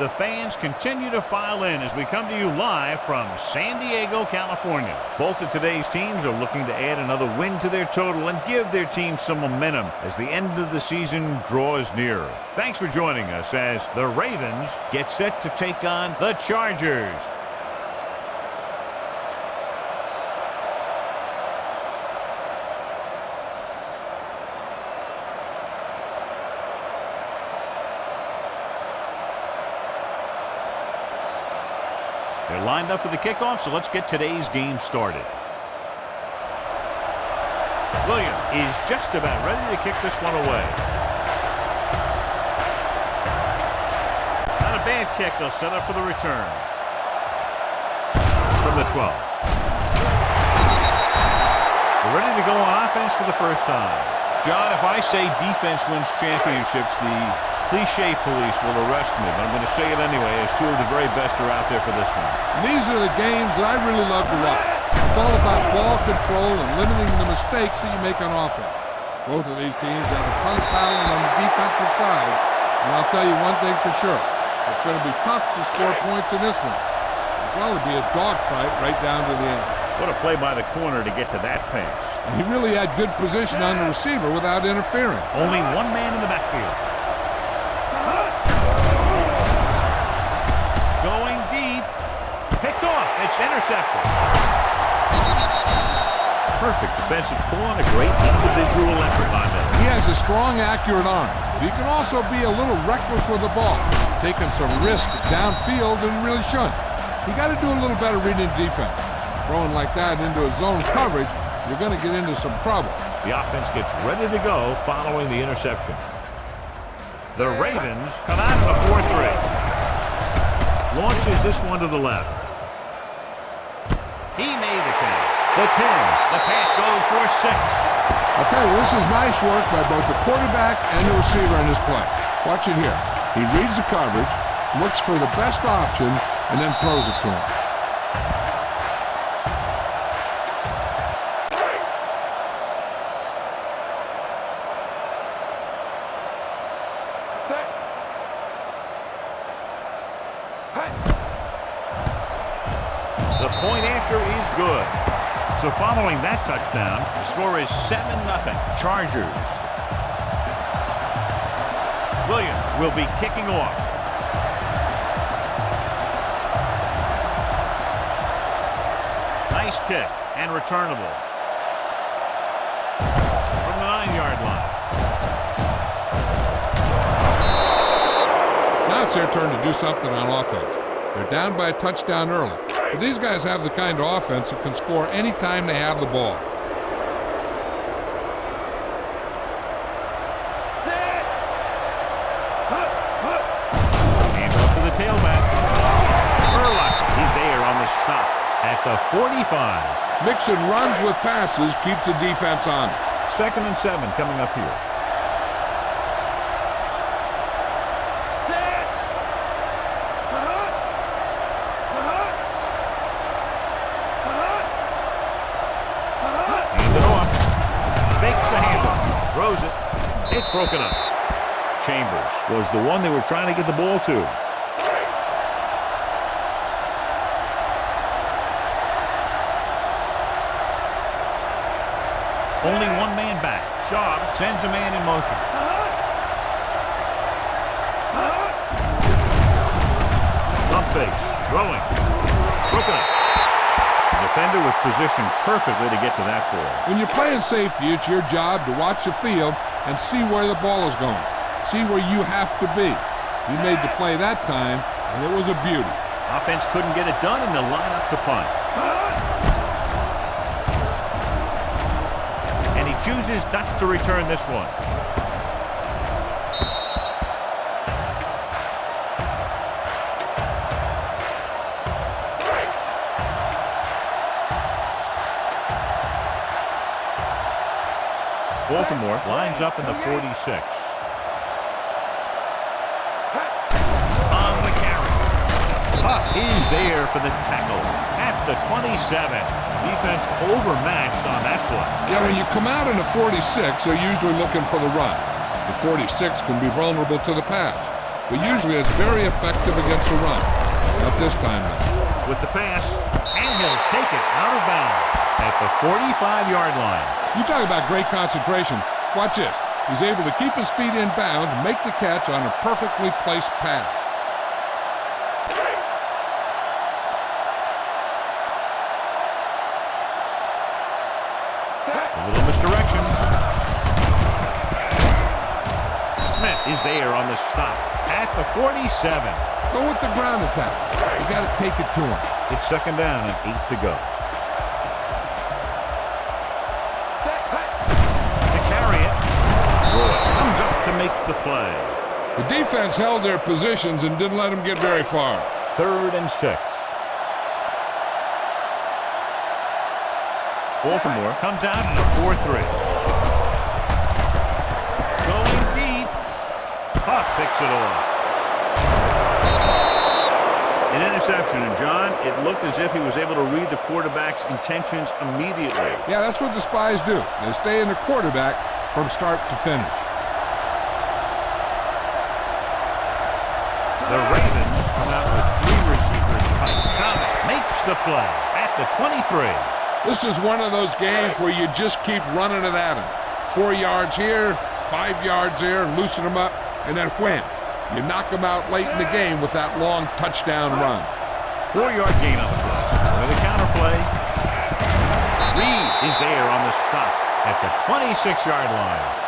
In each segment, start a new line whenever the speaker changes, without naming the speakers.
The fans continue to file in as we come to you live from San Diego, California. Both of today's teams are looking to add another win to their total and give their team some momentum as the end of the season draws nearer. Thanks for joining us as the Ravens get set to take on the Chargers. They're lined up for the kickoff, so let's get today's game started. Williams is just about ready to kick this one away. Not a bad kick. They'll set up for the return. From the 12. They're ready to go on offense for the first time. John, if I say defense wins championships, the cliche police will arrest me, but I'm going to say it anyway, as two of the very best are out there for this one.
These are the games that I really love to watch. It's all about ball control and limiting the mistakes that you make on offense. Both of these teams have a ton of talent on the defensive side, and I'll tell you one thing for sure. It's going to be tough to score points in this one. It's going to be a dogfight right down to the end.
What a play by the corner to get to that pass.
And he really had good position on the receiver without interfering.
Only one man in the backfield. Going deep. Picked off. It's intercepted. Perfect defensive pull and a great individual effort by them.
He has a strong, accurate arm. But he can also be a little reckless with the ball, taking some risks downfield and really shouldn't. You got to do a little better reading defense. Throwing like that into a zone coverage, you're going to get into some trouble.
The offense gets ready to go following the interception. The Ravens come out of the 4-3. Launches this one to the left. He made the catch. The 10. The pass goes for 6.
I'll tell you, this is nice work by both the quarterback and the receiver in this play. Watch it here. He reads the coverage, looks for the best option, and then throws it to him.
The point after is good. So following that touchdown, the score is 7-0 Chargers. Williams will be kicking off. Nice kick and returnable. From the 9-yard line.
Now it's their turn to do something on offense. They're down by a touchdown early. But these guys have the kind of offense that can score any time they have the ball.
Hands up to the tailback. He's there on the stop at the 45.
Mixing runs with passes keeps the defense on.
2nd and 7 coming up here. Throws it. It's broken up. Chambers was the one they were trying to get the ball to. Only one man back. Shaw sends a man in motion. Dump fakes. Throwing. Broken up. Defender was positioned perfectly to get to that ball.
When you're playing safety, it's your job to watch the field and see where the ball is going. See where you have to be. He made the play that time, and it was a beauty.
Offense couldn't get it done, and they'll line up to punt. And he chooses not to return this one. Baltimore lines up in the 46. On the carry. Huff is there for the tackle at the 27. Defense overmatched on that play.
Yeah, when you come out in the 46, they're usually looking for the run. The 46 can be vulnerable to the pass. but usually it's very effective against the run. Not this time, though.
With the pass, and he'll take it out of bounds at the 45-yard line.
You talk about great concentration. Watch this. He's able to keep his feet in bounds, make the catch on a perfectly placed pass.
A little misdirection. Smith is there on the stop at the 47.
Go with the ground attack. You got to take it to him.
It's second down and 8 to go. To carry it, Roy comes up to make the play.
The defense held their positions and didn't let them get very far.
3rd and 6. Baltimore comes out in a 4-3. Going deep. Huff picks it off. An interception, and John, it looked as if he was able to read the quarterback's intentions immediately.
Yeah, that's what the spies do. They stay in the quarterback from start to finish.
The Ravens come out with 3 receivers. Mike Thomas makes the play at the 23.
This is one of those games where you just keep running it at him. 4 yards here, 5 yards there, loosen them up, and then wham. You knock them out late in the game with that long touchdown run.
4-yard gain on the play. With a counter play. Reed is there on the stop at the 26-yard line.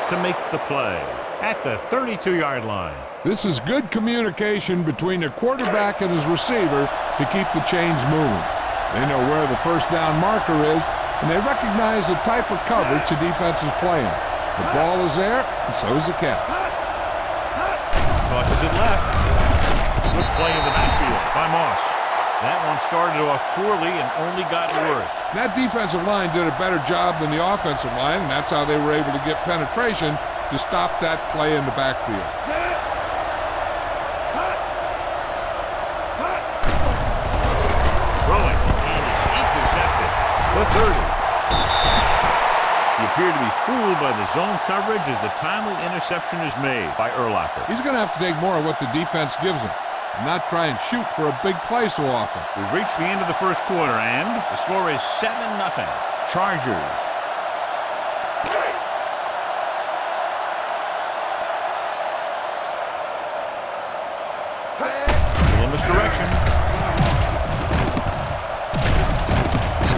To make the play at the 32-yard line.
This is good communication between the quarterback and his receiver to keep the chains moving. They know where the first down marker is, and they recognize the type of coverage the defense is playing. The ball is there, and so is the catch.
Tosses it left. Good play in the backfield by Moss. That one started off poorly and only got worse.
That defensive line did a better job than the offensive line, and that's how they were able to get penetration to stop that play in the backfield.
Throwing, and it's intercepted. The 30. He appeared to be fooled by the zone coverage as the timely interception is made by Urlacher.
He's going to have to take more of what the defense gives him. Not try and shoot for a big play so often.
We've reached the end of the first quarter, and the score is 7-0. Chargers. A little misdirection.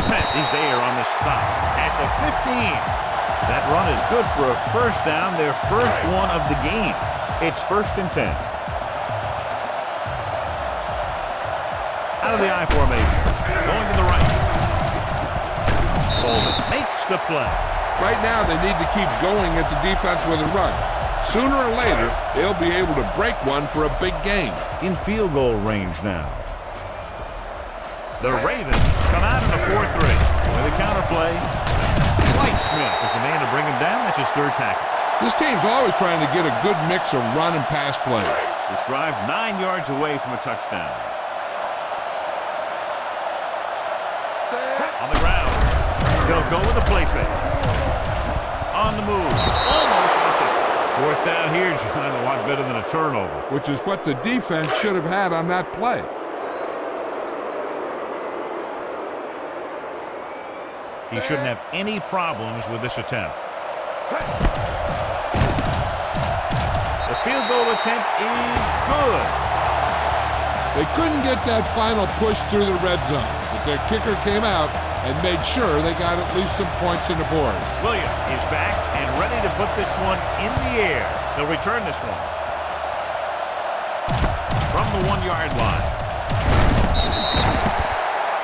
Smith is there on the stop at the 15. That run is good for a first down, their first one of the game. It's 1st and 10. Out of the I formation, going to the right. Coleman makes the play.
Right now, they need to keep going at the defense with a run. Sooner or later, they'll be able to break one for a big game.
In field goal range now. The Ravens come out in a 4-3 with a counter play. Smith is the man to bring him down. That's his 3rd tackle.
This team's always trying to get a good mix of run and pass plays.
This drive 9 yards away from a touchdown. On the ground. They'll go with a play fake. On the move. Almost missing. 4th down here, John, a lot better than a turnover.
Which is what the defense should have had on that play.
He shouldn't have any problems with this attempt. The field goal attempt is good.
They couldn't get that final push through the red zone, but their kicker came out and made sure they got at least some points on the board.
Williams is back and ready to put this one in the air. They'll return this one from the 1-yard line.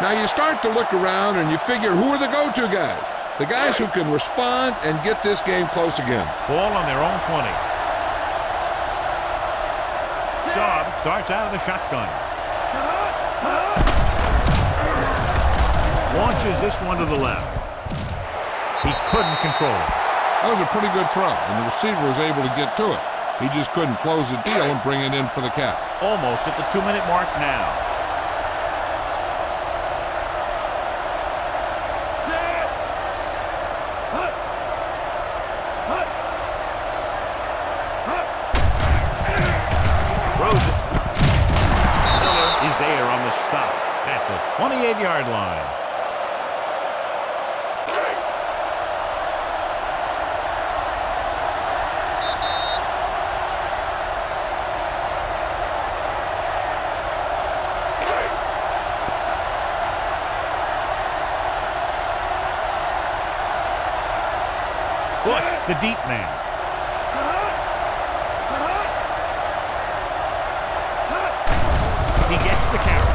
Now you start to look around and you figure, who are the go-to guys? The guys who can respond and get this game close again.
Ball on their own 20. Schaub starts out of the shotgun. Launches this one to the left. He couldn't control it.
That was a pretty good throw, and the receiver was able to get to it. He just couldn't close the deal and bring it in for the catch.
Almost at the 2-minute mark now. Throws it. Miller is there on the stop at the 28-yard line. Bush, the deep man. He gets the carry.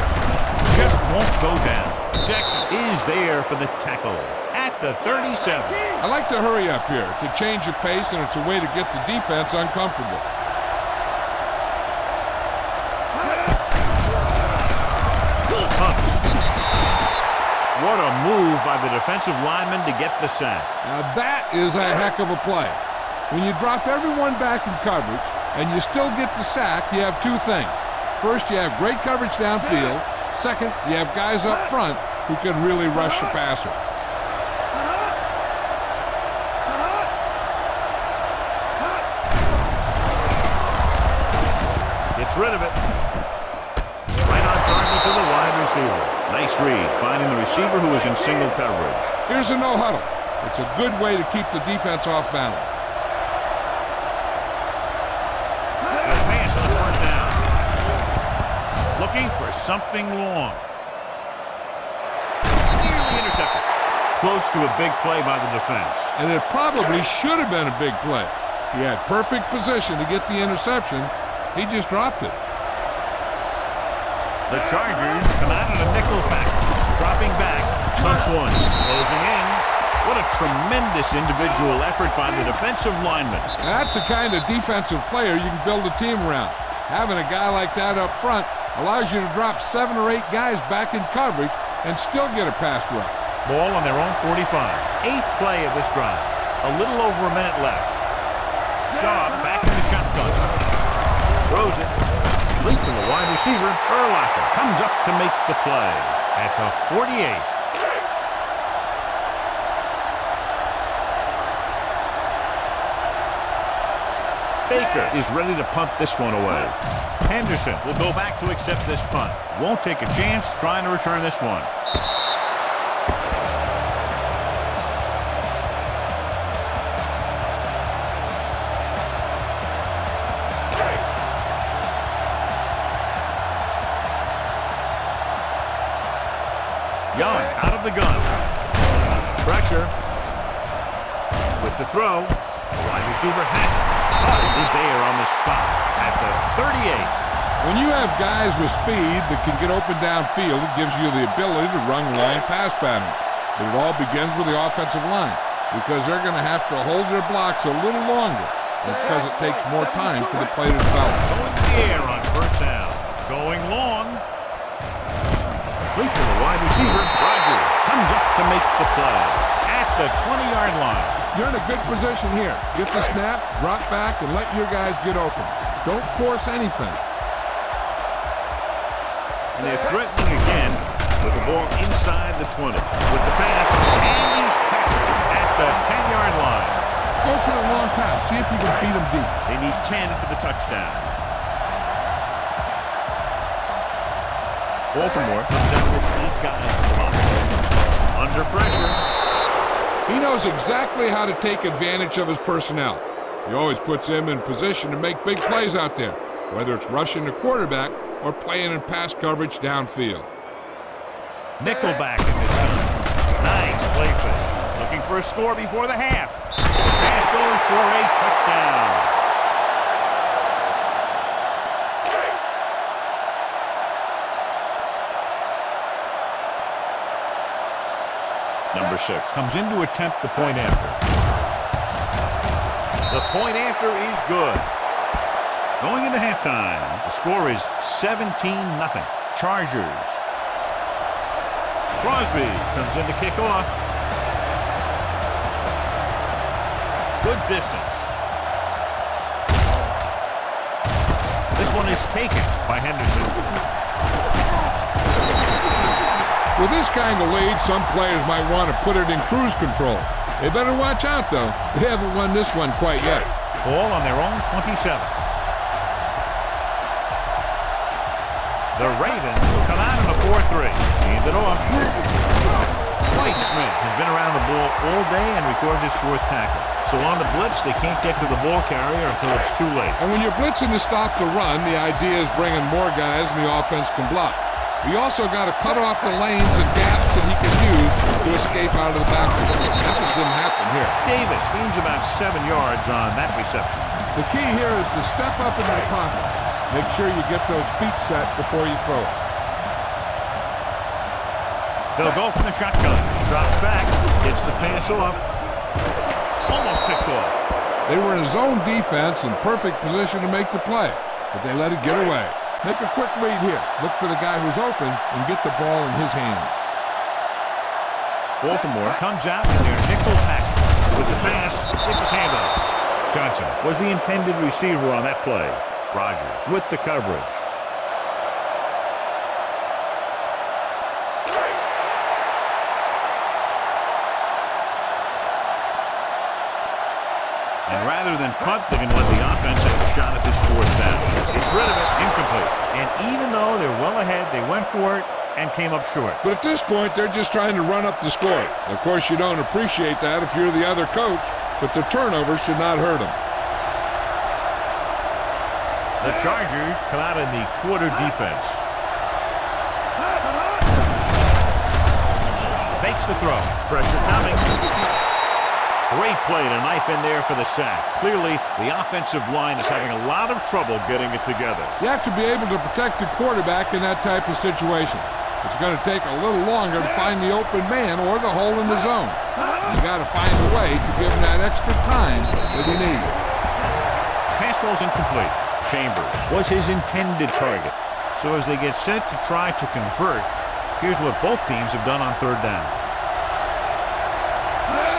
Just won't go down. Jackson is there for the tackle at the 37.
I like to hurry up here. It's a change of pace, and it's a way to get the defense uncomfortable.
What a move by the defensive lineman to get the sack.
Now that is a heck of a play. When you drop everyone back in coverage and you still get the sack, you have two things. First, you have great coverage downfield. Second, you have guys up front who can really rush the passer.
Gets rid of it. Right on target to the wide receiver. Nice read, finding the receiver who is in single coverage.
Here's a no huddle. It's a good way to keep the defense off balance.
The pass on the first down. Looking for something long. Nearly intercepted. Close to a big play by the defense.
And it probably should have been a big play. He had perfect position to get the interception. He just dropped it.
The Chargers come out in a nickel package. Dropping back, punts once, closing in. What a tremendous individual effort by the defensive lineman.
That's the kind of defensive player you can build a team around. Having a guy like that up front allows you to drop 7 or 8 guys back in coverage and still get a pass rush.
Ball on their own 45. 8th play of this drive. A little over a minute left. Shaw back in the shotgun. Throws it. Leaping the wide receiver, Urlacher comes up to make the play at the 48. Baker is ready to punt this one away. Henderson will go back to accept this punt. Won't take a chance trying to return this one. Young out of the gun. Pressure. With the throw. The wide receiver has it. Is there on the stop at the 38.
When you have guys with speed that can get open downfield, it gives you the ability to run line pass patterns. But it all begins with the offensive line because they're going to have to hold their blocks a little longer because it takes more time for the play to develop.
Going to the air on first down. Going long. Complete to the wide receiver. Rodgers comes up to make the play at the 20-yard line.
You're in a good position here. Get the snap, drop back, and let your guys get open. Don't force anything.
And they're threatening again with the ball inside the 20. With the pass, and he's tackled at the 10-yard line.
Go for the long pass. See if you can beat them deep.
They need 10 for the touchdown. Baltimore comes out with 8 guys under pressure.
He knows exactly how to take advantage of his personnel. He always puts them in position to make big plays out there, whether it's rushing the quarterback or playing in pass coverage downfield.
Nickelback in this time. Nice play fake. Looking for a score before the half. Pass goes for a touchdown. Number 6 comes in to attempt the point after. The point after is good. Going into halftime, the score is 17-0. Chargers. Crosby comes in to kick off. good distance. This one is taken by Henderson.
With this kind of lead, some players might want to put it in cruise control. They better watch out, though. They haven't won this one quite yet.
Ball on their own 27. The Ravens come out in a 4-3. Hand it off. White Smith has been around the ball all day and records his 4th tackle. So on the blitz, they can't get to the ball carrier until it's too late.
And when you're blitzing to stop the run, the idea is bringing more guys and the offense can block. You also got to cut off the lanes and gaps that he can use to escape out of the backfield. That just didn't happen here.
Davis gains about 7 yards on that reception.
The key here is to step up in that pocket. Make sure you get those feet set before you throw it.
They'll go from the shotgun. Drops back. Gets the pass off. Almost picked off.
They were in zone defense in perfect position to make the play, but they let it get away. Make a quick read here. Look for the guy who's open and get the ball in his hands.
Baltimore comes out in their nickel package. With the pass, gets his hand up. Johnson was the intended receiver on that play. Rogers with the coverage. And rather than punt, they're going to let the offense have a shot at this 4th down. It's rid of it, incomplete. And even though they're well ahead, they went for it and came up short.
But at this point, they're just trying to run up the score. Of course, you don't appreciate that if you're the other coach, but the turnover should not hurt them.
The Chargers come out in the quarter defense. Fakes the throw. Pressure coming. Great play to knife in there for the sack. Clearly, the offensive line is having a lot of trouble getting it together.
You have to be able to protect the quarterback in that type of situation. It's going to take a little longer to find the open man or the hole in the zone. You got to find a way to give him that extra time that he needs.
Pass ball's incomplete. Chambers was his intended target. So as they get set to try to convert, here's what both teams have done on 3rd down.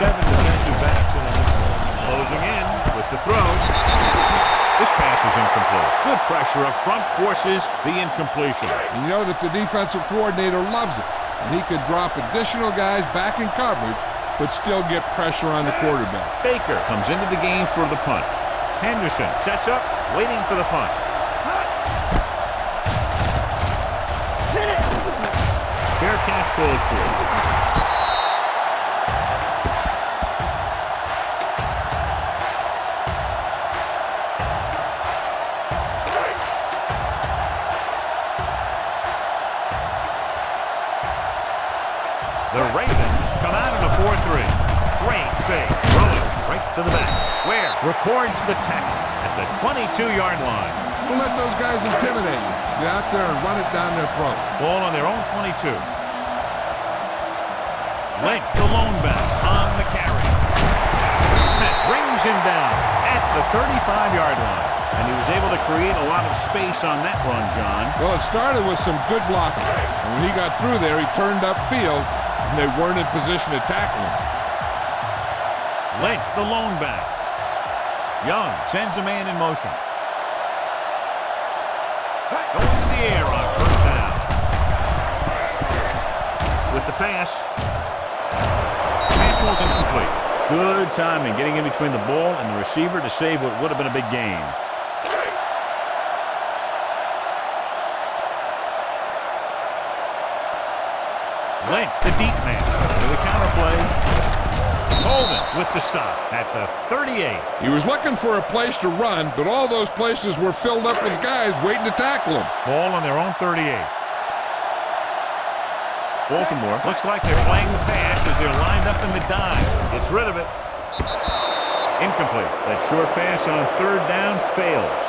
7 defensive backs in this one. Closing in with the throw. This pass is incomplete. Good pressure up front forces the incompletion.
And you know that the defensive coordinator loves it. And he can drop additional guys back in coverage, but still get pressure on the quarterback.
Baker comes into the game for the punt. Henderson sets up, waiting for the punt. Fair catch called for. The Ravens come out in a 4-3. Great fake. Throwing right to the back. Where? Records the tackle at the 22-yard line.
Don't let those guys intimidate you. Get out there and run it down their throat.
Ball on their own 22. Lynch, the lone back, on the carry. Smith brings him down at the 35-yard line. And he was able to create a lot of space on that run, John.
Well, it started with some good blocking. And when he got through there, he turned upfield, and they weren't in position to tackle him.
Lynch, the lone back. Young sends a man in motion. Going to the air on 1st down. With the pass. Pass was incomplete. Good timing getting in between the ball and the receiver to save what would have been a big gain. Lynch, the deep man, with a counter play. Coleman with the stop at the 38.
He was looking for a place to run, but all those places were filled up with guys waiting to tackle him.
Ball on their own 38. Baltimore looks like they're playing the pass as they're lined up in the dime. Gets rid of it. Incomplete. That short pass on 3rd down fails.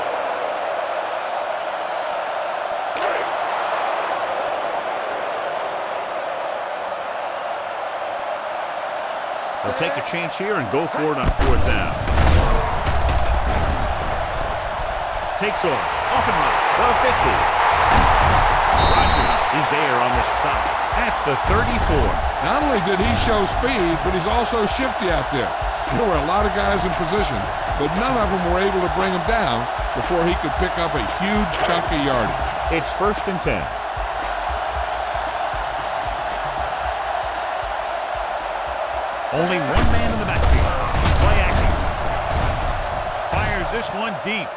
They'll take a chance here and go for it on 4th down. Takes off and right. The 50. Rogers is there on the stop at the 34.
Not only did he show speed, but he's also shifty out there. There were a lot of guys in position, but none of them were able to bring him down before he could pick up a huge chunk of yardage.
It's 1st and 10. Only one man in the backfield. Play action. Fires this one deep.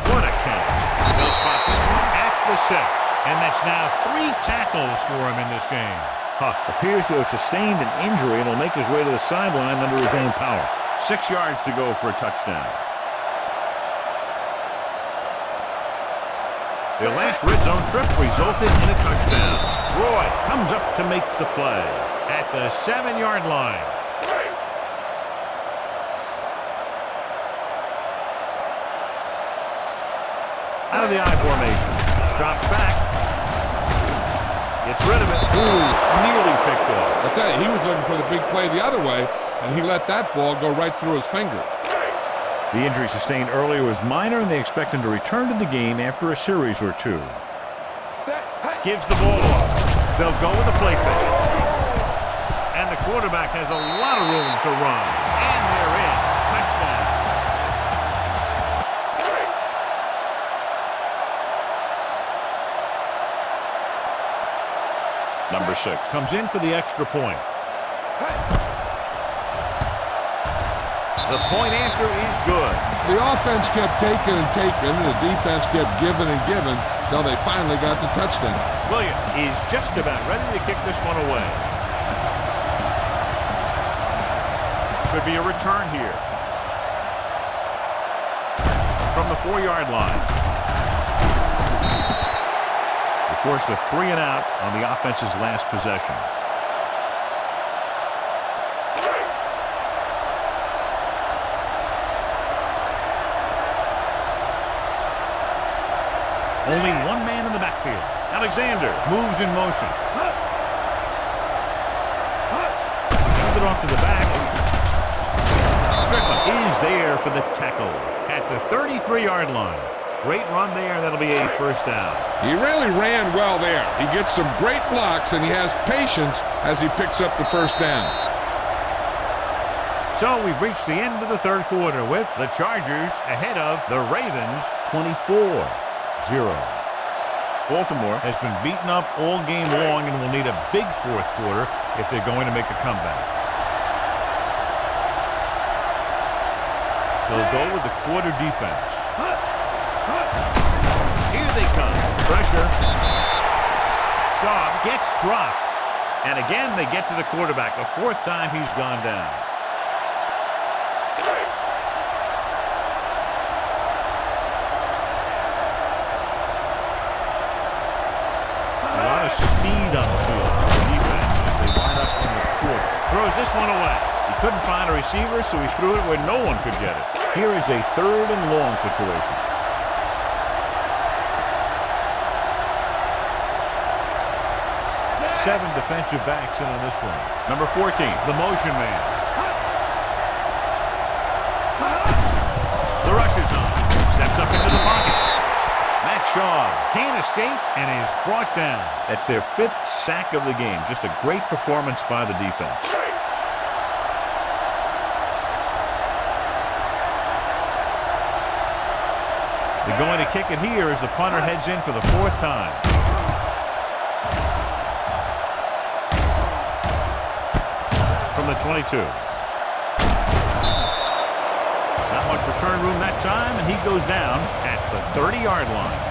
What a catch. They'll spot this one at the 6. And that's now 3 tackles for him in this game. Huck appears to have sustained an injury and will make his way to the sideline under his own power. 6 yards to go for a touchdown. Their last red zone trip resulted in a touchdown. Roy comes up to make the play at the 7-yard line. Out of the I formation. Drops back. Gets rid of it. Ooh, nearly picked off.
I tell you, he was looking for the big play the other way, and he let that ball go right through his fingers.
The injury sustained earlier was minor, and they expect him to return to the game after a series or 2. Gives the ball off. They'll go with a play fake. And the quarterback has a lot of room to run. And they're in. Touchdown. Number 6 comes in for the extra point. The point after is good.
The offense kept taking and taking, and the defense kept giving and giving until they finally got the touchdown.
William is just about ready to kick this one away. Should be a return here. From the 4-yard line. They force a 3 and out on the offense's last possession. Only one man in the backfield. Alexander moves in motion. Gives it off to the back. Strickland is there for the tackle at the 33-yard line. Great run there. That'll be a first down.
He really ran well there. He gets some great blocks, and he has patience as he picks up the first down.
So we've reached the end of the 3rd quarter with the Chargers ahead of the Ravens 24-0. Baltimore has been beaten up all game long and will need a big 4th quarter if they're going to make a comeback. They'll go with the quarter defense. Here they come. Pressure. Shaw gets dropped. And again, they get to the quarterback. The 4th time he's gone down. Speed on the field for the defense as they wind up in the 4th. Throws this one away. He couldn't find a receiver, so he threw it where no one could get it. Here is a 3rd and long situation. Seven defensive backs in on this one. Number 14, the motion man. The rush is on. Steps up into the pocket. Shaw can't escape and is brought down. That's their 5th sack of the game. Just a great performance by the defense. They're going to kick it here as the punter heads in for the 4th time. From the 22. Not much return room that time, and he goes down at the 30-yard line.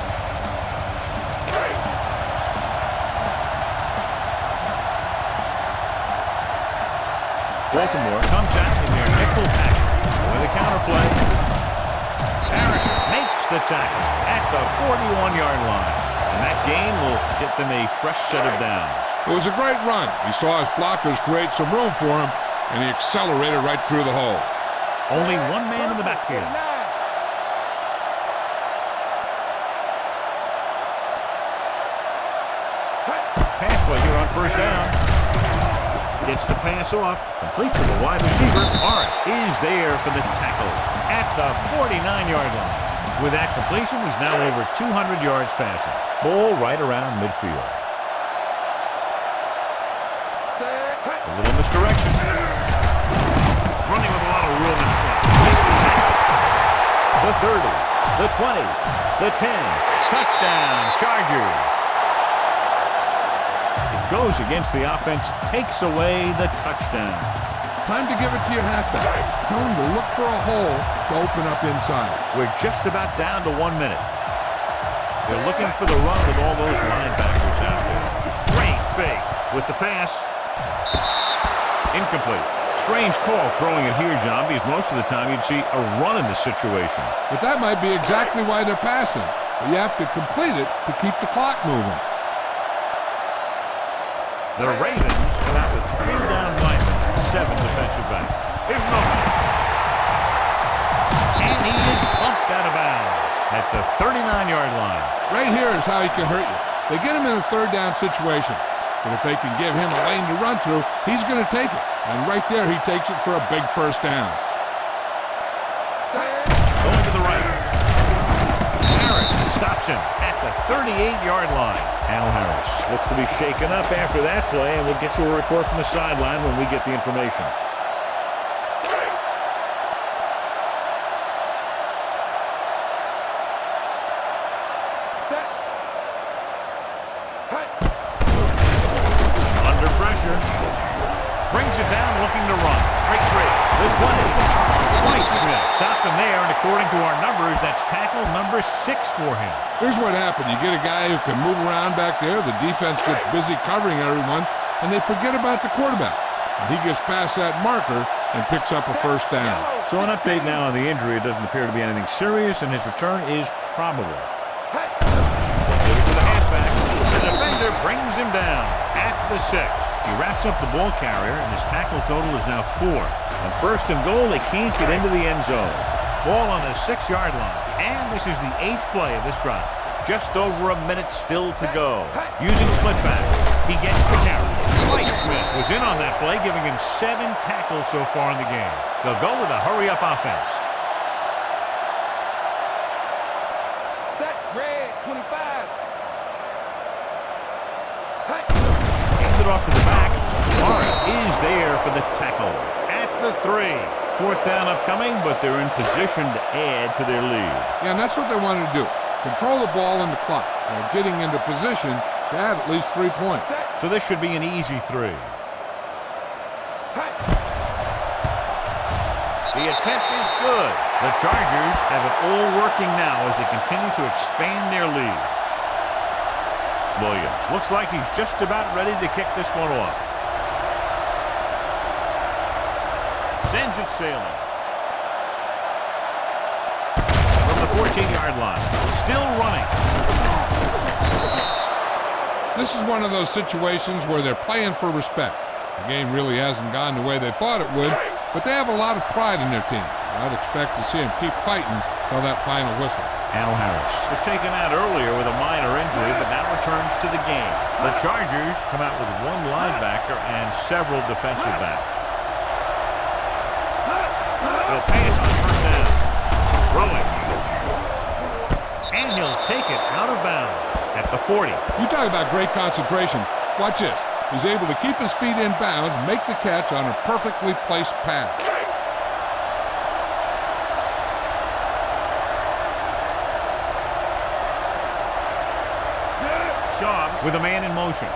Baltimore comes out in their nickel package with a counterplay. Harrison makes the tackle at the 41-yard line. And that gain will get them a fresh set of downs.
It was a great run. He saw his blockers create some room for him, and he accelerated right through the hole.
Only one man in the backfield. Pass play here on first down. Gets the pass off. Complete to the wide receiver. Arndt is there for the tackle at the 49-yard line. With that completion, he's now over 200 yards passing. Ball right around midfield. A little misdirection. Running with 30, the 20, the 10. Touchdown, Chargers. It goes against the offense, takes away the touchdown.
Time to give it to your halfback. Tell him to look for a hole to open up inside.
We're just about down to 1 minute. They're looking for the run with all those linebackers out there. Great fake with the pass. Incomplete. Strange call throwing it here, John, because most of the time you'd see a run in this situation.
But that might be exactly why they're passing. But you have to complete it to keep the clock moving.
The Ravens come out with 3 down linemen and 7 defensive backs. Here's Nolan. And he is bumped out of bounds at the 39-yard line.
Right here is how he can hurt you. They get him in a third down situation. But if they can give him a lane to run through, he's going to take it. And right there, he takes it for a big first down.
Going to the right. Harris stops him at the 38-yard line. Al Harris looks to be shaken up after that play, and we'll get you a report from the sideline when we get the information. Under pressure. Brings it down, looking to run. Breaks free. The 20. Smith stopped him there, and according to our numbers, that's tackle number 6 for him.
Here's what happened. You get a guy who can move around back there. The defense gets busy covering everyone, and they forget about the quarterback. And he gets past that marker and picks up a first down.
So an update now on the injury. It doesn't appear to be anything serious, and his return is probable. Give it to the halfback. The defender brings him down at the 6. He wraps up the ball carrier, and his tackle total is now 4. On first and goal, they can't get into the end zone. Ball on the 6-yard line, and this is the 8th play of this drive. Just over a minute still to go. Using split back, he gets the carry. Smith was in on that play, giving him 7 tackles so far in the game. They'll go with a hurry-up offense.
Set, red, 25.
Hand it off to the back. Lara is there for the tackle. At the 3. 4th down upcoming, but they're in position to add to their lead.
Yeah, and that's what they wanted to do. Control the ball and the clock. They're getting into position to add at least 3 points.
So this should be an easy 3. The attempt is good. The Chargers have it all working now as they continue to expand their lead. Williams looks like he's just about ready to kick this one off. Sends it sailing. From the 14-yard line. Still running.
This is one of those situations where they're playing for respect. The game really hasn't gone the way they thought it would, but they have a lot of pride in their team. I'd expect to see them keep fighting till that final whistle.
Al Harris was taken out earlier with a minor injury, but now returns to the game. The Chargers come out with 1 linebacker and several defensive backs. They'll pass on first down. Throwing. And he'll take it out of bounds at the 40.
You talk about great concentration. Watch this. He's able to keep his feet in bounds, make the catch on a perfectly placed pass.
Shaw with a man in motion.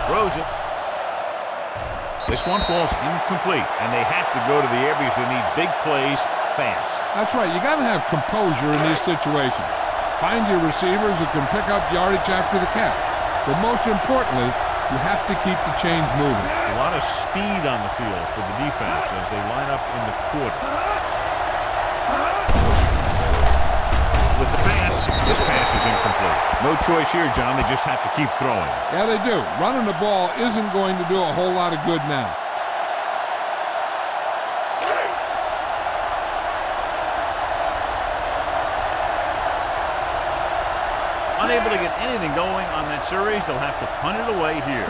Throws it. This one falls incomplete, and they have to go to the air because they need big plays fast.
That's right. You got to have composure in these situations. Find your receivers who can pick up yardage after the catch. But most importantly, you have to keep the chains moving.
A lot of speed on the field for the defense as they line up in the quarter. With the pass, this pass is incomplete. No choice here, John. They just have to keep throwing.
Yeah, they do. Running the ball isn't going to do a whole lot of good now.
Unable to get anything going on that series, they'll have to punt it away here.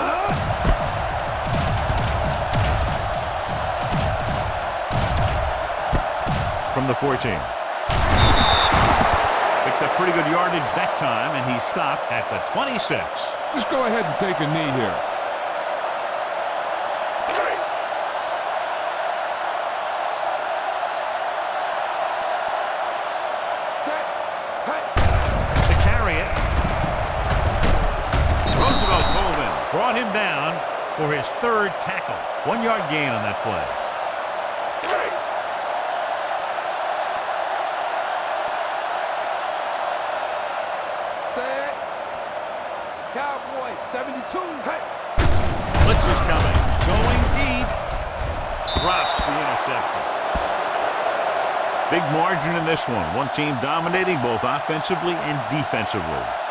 From the 14. Picked up pretty good yardage that time, and he stopped at the 26.
Just go ahead and take a knee here.
Brought him down for his third tackle. 1 yard gain on that play.
Set. Cowboy, 72. Hey.
Blitz is coming. Going deep. Drops the interception. Big margin in this one. One team dominating both offensively and defensively.